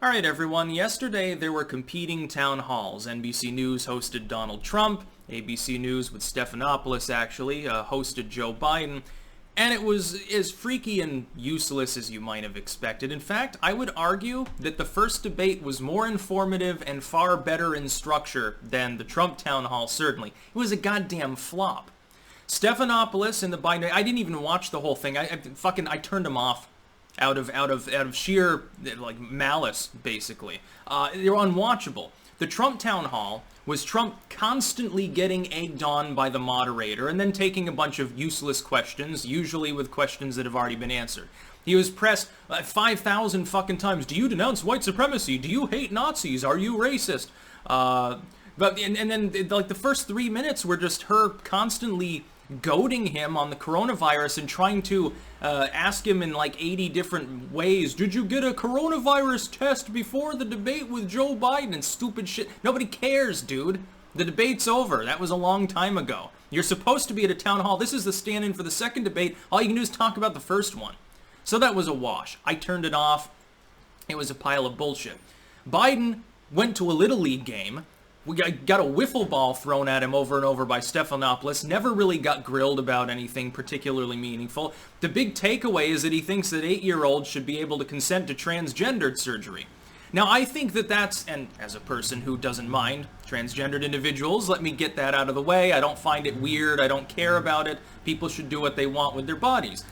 Alright everyone, yesterday there were competing town halls. NBC News hosted Donald Trump, ABC News with Stephanopoulos actually hosted Joe Biden, and it was as freaky and useless as you might have expected. In fact, I would argue that the first debate was more informative and far better in structure than the Trump town hall, certainly. It was a goddamn flop. Stephanopoulos and the Biden, I didn't even watch the whole thing. I turned him off. Out of sheer malice, basically. They were unwatchable. The Trump town hall was Trump constantly getting egged on by the moderator and then taking a bunch of useless questions, usually with questions that have already been answered. He was pressed 5,000 fucking times. Do you denounce white supremacy? Do you hate Nazis? Are you racist? Then the first 3 minutes were just her constantly goading him on the coronavirus and trying to ask him in 80 different ways. Did you get a coronavirus test before the debate with Joe Biden? And stupid shit. Nobody cares, dude. The debate's over. That was a long time ago. You're supposed to be at a town hall. This is the stand-in for the second debate. All you can do is talk about the first one. So that was a wash. I turned it off. It was a pile of bullshit. Biden went to a Little League game. We got a wiffle ball thrown at him over and over by Stephanopoulos. Never really got grilled about anything particularly meaningful. The big takeaway is that he thinks that 8-year-olds should be able to consent to transgendered surgery. Now, I think that that's, and as a person who doesn't mind transgendered individuals, let me get that out of the way. I don't find it weird. I don't care about it. People should do what they want with their bodies.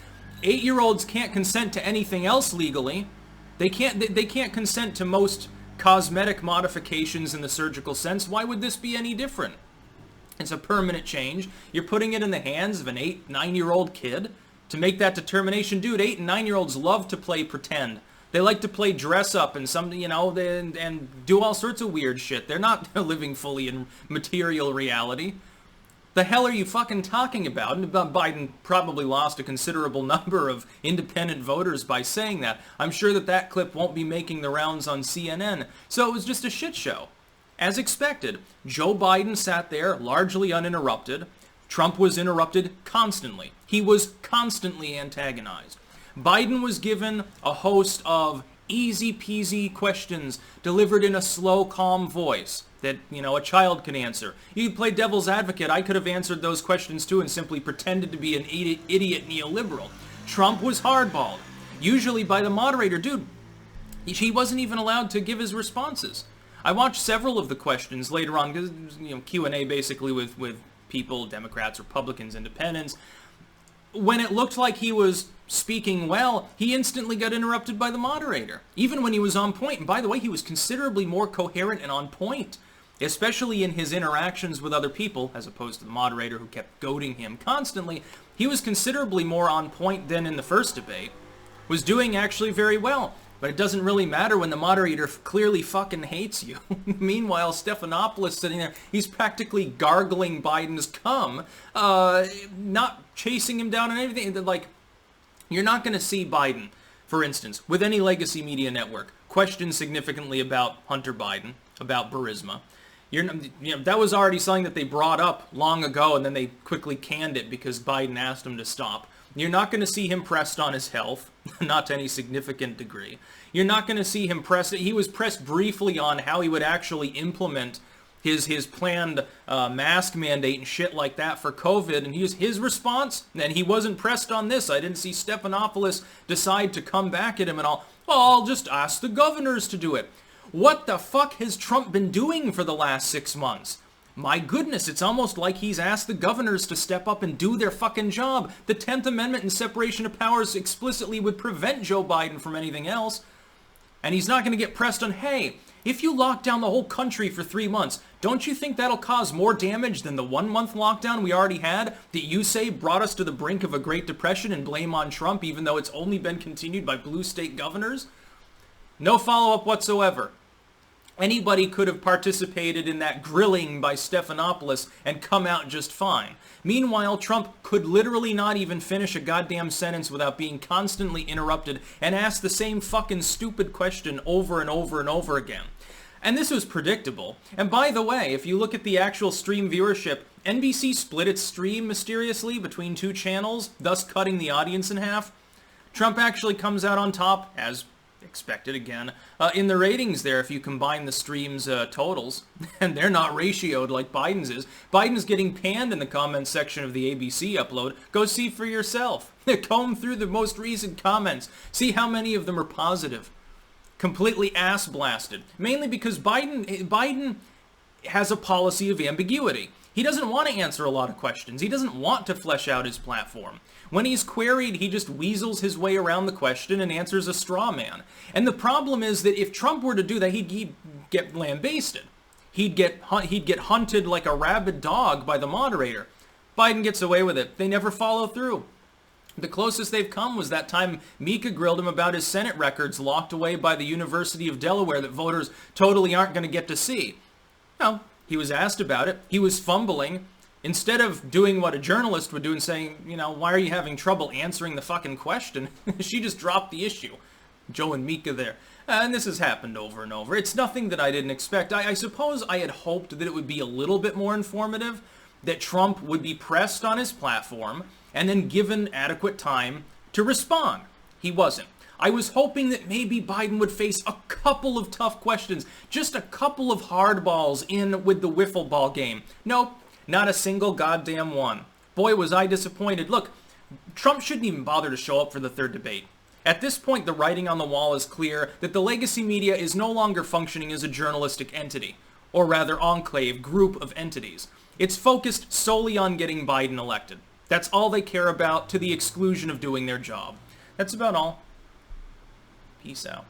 8-year-olds can't consent to anything else legally. They can't consent to most cosmetic modifications in the surgical sense. Why would this be any different? It's a permanent change. You're putting it in the hands of an 8-9-year-old kid to make that determination. Dude, 8 and 9-year-olds love to play pretend. They like to play dress up and and do all sorts of weird shit. They're not living fully in material reality. The hell are you fucking talking about? And Biden probably lost a considerable number of independent voters by saying that. I'm sure that clip won't be making the rounds on CNN. So it was just a shit show. As expected, Joe Biden sat there largely uninterrupted. Trump was interrupted constantly. He was constantly antagonized. Biden was given a host of easy-peasy questions delivered in a slow, calm voice that, a child could answer. You play devil's advocate. I could have answered those questions too and simply pretended to be an idiot neoliberal. Trump was hardballed, usually by the moderator. Dude, he wasn't even allowed to give his responses. I watched several of the questions later on, because, Q&A basically with people, Democrats, Republicans, Independents. When it looked like he was speaking well, he instantly got interrupted by the moderator, even when he was on point. And by the way, he was considerably more coherent and on point, especially in his interactions with other people, as opposed to the moderator who kept goading him constantly. He was considerably more on point than in the first debate, was doing actually very well. But it doesn't really matter when the moderator clearly fucking hates you. Meanwhile, Stephanopoulos sitting there, he's practically gargling Biden's cum, not chasing him down and anything. You're not going to see Biden, for instance, with any legacy media network, question significantly about Hunter Biden, about Burisma. That was already something that they brought up long ago, and then they quickly canned it because Biden asked them to stop. You're not going to see him pressed on his health, not to any significant degree. You're not going to see him pressed. He was pressed briefly on how he would actually implement his planned mask mandate and shit like that for COVID, and his response, and he wasn't pressed on this. I didn't see Stephanopoulos decide to come back at him and all. Well, I'll just ask the governors to do it. What the fuck has Trump been doing for the last 6 months? My goodness, it's almost like he's asked the governors to step up and do their fucking job. The 10th Amendment and separation of powers explicitly would prevent Joe Biden from anything else. And he's not going to get pressed on, hey, if you lock down the whole country for 3 months, don't you think that'll cause more damage than the 1-month lockdown we already had that you say brought us to the brink of a Great Depression and blame on Trump, even though it's only been continued by blue state governors? No follow-up whatsoever. Anybody could have participated in that grilling by Stephanopoulos and come out just fine. Meanwhile, Trump could literally not even finish a goddamn sentence without being constantly interrupted and asked the same fucking stupid question over and over and over again. And this was predictable. And by the way, if you look at the actual stream viewership, NBC split its stream mysteriously between 2 channels, thus cutting the audience in half. Trump actually comes out on top, as expected again, in the ratings there if you combine the stream's totals, and they're not ratioed like Biden's is. Biden's getting panned in the comments section of the ABC upload. Go see for yourself. Comb through the most recent comments. See how many of them are positive. Completely ass-blasted. Mainly because Biden has a policy of ambiguity. He doesn't want to answer a lot of questions. He doesn't want to flesh out his platform. When he's queried, he just weasels his way around the question and answers a straw man. And the problem is that if Trump were to do that, he'd get lambasted. He'd get hunted like a rabid dog by the moderator. Biden gets away with it. They never follow through. The closest they've come was that time Mika grilled him about his Senate records locked away by the University of Delaware that voters totally aren't going to get to see. Well, he was asked about it. He was fumbling. Instead of doing what a journalist would do and saying, why are you having trouble answering the fucking question? She just dropped the issue. Joe and Mika there. And this has happened over and over. It's nothing that I didn't expect. I suppose I had hoped that it would be a little bit more informative, that Trump would be pressed on his platform and then given adequate time to respond. He wasn't. I was hoping that maybe Biden would face a couple of tough questions, just a couple of hardballs in with the wiffle ball game. Nope, not a single goddamn one. Boy, was I disappointed. Look, Trump shouldn't even bother to show up for the third debate. At this point, the writing on the wall is clear that the legacy media is no longer functioning as a journalistic entity, or rather enclave, group of entities. It's focused solely on getting Biden elected. That's all they care about, to the exclusion of doing their job. That's about all. Peace out.